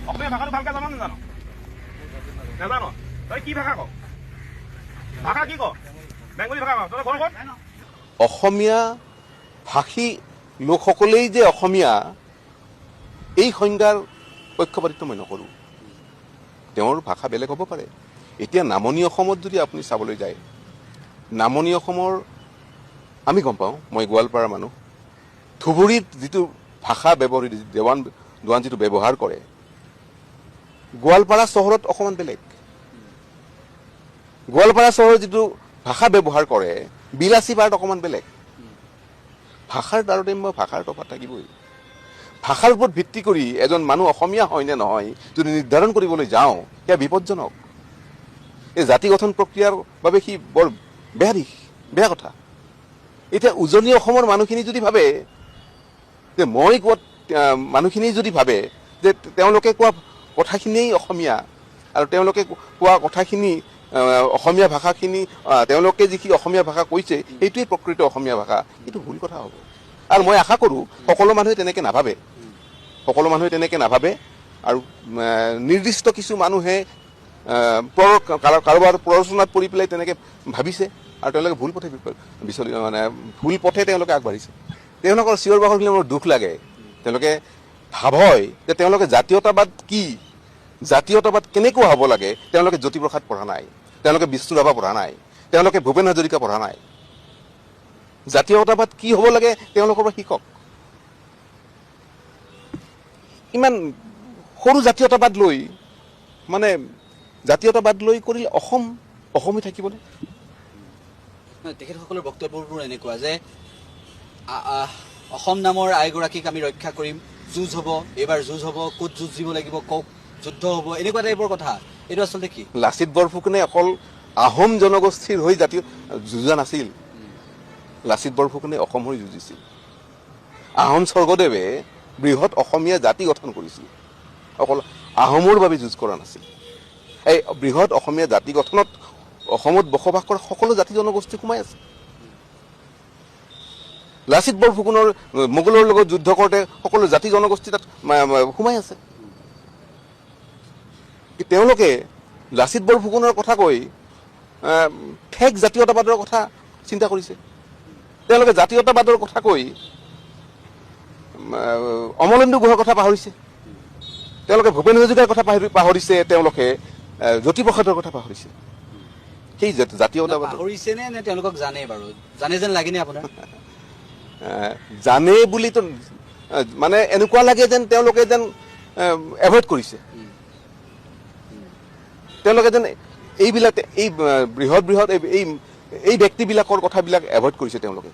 অসমীয়া ভাষাটো ভালকে জানো নাজানো? নাজানো। তই কি ভাষা ক? ভাষা কি ক? বেংগলী ভাষা ক? তই ঘৰ ক'ত? অসমীয়া ভাষী লোকসকলেই যে অসমীয়া এই সংজ্ঞাৰ পক্ষপাতিত্ব মই নকৰোঁ। তেওঁৰ ভাষা বেলেগ হ'ব পাৰে। এতিয়া নামনি অসমত যদি আপুনি চাবলৈ যায়, নামনি অসমৰ আমি গম পাওঁ, মই গোৱালপাৰাৰ মানুহ, ধুবুৰীত যিটো ভাষা ব্যৱহৃত দোৱান যিটো ব্যৱহাৰ কৰে, গোৱালপাৰা চহৰত অকণমান বেলেগ। গোৱালপাৰা চহৰত যিটো ভাষা ব্যৱহাৰ কৰে, বিলাচীপাৰাত অকণমান বেলেগ। ভাষাৰ তাৰতম্য, ভাষাৰ তফাত থাকিবই। ভাষাৰ ওপৰত ভিত্তি কৰি এজন মানুহ অসমীয়া হয় নে নহয় যদি নিৰ্ধাৰণ কৰিবলৈ যাওঁ, সেয়া বিপদজনক। এই জাতি গঠন প্ৰক্ৰিয়াৰ বাবে সি বৰ বেয়া দিশ, বেয়া কথা। এতিয়া উজনি অসমৰ মানুহখিনি যদি ভাবে যে মই কোৱা মানুহখিনি যদি ভাবে যে তেওঁলোকে কোৱা কথাখিনিয়েই অসমীয়া আৰু তেওঁলোকে কোৱা কথাখিনি অসমীয়া ভাষাখিনি তেওঁলোকে যিখিনি অসমীয়া ভাষা কৈছে সেইটোৱেই প্ৰকৃত অসমীয়া ভাষা, এইটো ভুল কথা হ'ব। আৰু মই আশা কৰোঁ সকলো মানুহে তেনেকৈ নাভাবে, সকলো মানুহে তেনেকৈ নাভাবে। আৰু নিৰ্দিষ্ট কিছু মানুহে কাৰোবাৰ প্ৰৰোচনাত পৰি পেলাই তেনেকৈ ভাবিছে আৰু তেওঁলোকে ভুল পথে ভুল পথে তেওঁলোকে আগবাঢ়িছে। তেওঁলোকৰ চিঞৰ বাখৰ শুনিলে মোৰ দুখ লাগে। তেওঁলোকে ভাবয় যে তেওঁলোকে জাতীয়তাবাদ কি, জাতীয়তাবাদ কেনেকুৱা হ'ব লাগে, তেওঁলোকে জ্যোতিপ্ৰসাদ পঢ়া নাই, তেওঁলোকে বিষ্ণু ৰাভা পঢ়া নাই, তেওঁলোকে ভূপেন হাজৰিকা পঢ়া নাই। জাতীয়তাবাদ কি হ'ব লাগে তেওঁলোকৰ পৰা শিকক। ইমান সৰু জাতীয়তাবাদ লৈ জাতীয়তাবাদ লৈ কৰিলে অসমী থাকিবনে? তেখেতসকলৰ বক্তব্যবোৰ এনেকুৱা যে অসম নামৰ আইগৰাকীক আমি ৰক্ষা কৰিম, যুঁজ হ'ব, এইবাৰ যুঁজ হ'ব, ক'ত যুঁজ দিব লাগিব, কওক, যুদ্ধ হ'ব, এনেকুৱা টাইপৰ কথা। এইটো আচলতে কি? লাচিত বৰফুকনে অকল আহোম জনগোষ্ঠীৰ হৈ জাতীয় যুঁজা নাছিল। লাচিত বৰফুকনে অসম হৈ যুঁজিছিল। আহোম স্বৰ্গদেৱে বৃহৎ অসমীয়া জাতি গঠন কৰিছিল, অকল আহোমৰ বাবে যুঁজ কৰা নাছিল। এই বৃহৎ অসমীয়া জাতি গঠনত অসমত বসবাস কৰা সকলো জাতি জনগোষ্ঠী সোমাই আছে। লাচিত বৰফুকনৰ মোগলৰ লগত যুদ্ধ কৰোঁতে সকলো জাতি জনগোষ্ঠী তাত সোমাই আছে। তেওঁলোকে লাচিত বৰফুকনৰ কথা কৈ ঠেক জাতীয়তাবাদৰ কথা চিন্তা কৰিছে। তেওঁলোকে জাতীয়তাবাদৰ কথা কৈ অমলেন্দু গুহৰ কথা পাহৰিছে, তেওঁলোকে ভূপেন হাজৰিকাৰ কথা পাহৰিছে, তেওঁলোকে জ্যোতিপ্ৰসাদৰ কথা পাহৰিছে। সেই জাতীয়তাবাদ পাহৰিছে নে তেওঁলোকক জানে? বাৰু জানে যেন লাগেনে আপোনাৰ? জানে বুলিতো মানে এনেকুৱা লাগে যেন তেওঁলোকে যেন এভইড কৰিছে। তেওঁলোকে যেন এইবিলাক এই বৃহৎ এই ব্যক্তিবিলাকৰ কথাবিলাক এভইড কৰিছে তেওঁলোকে।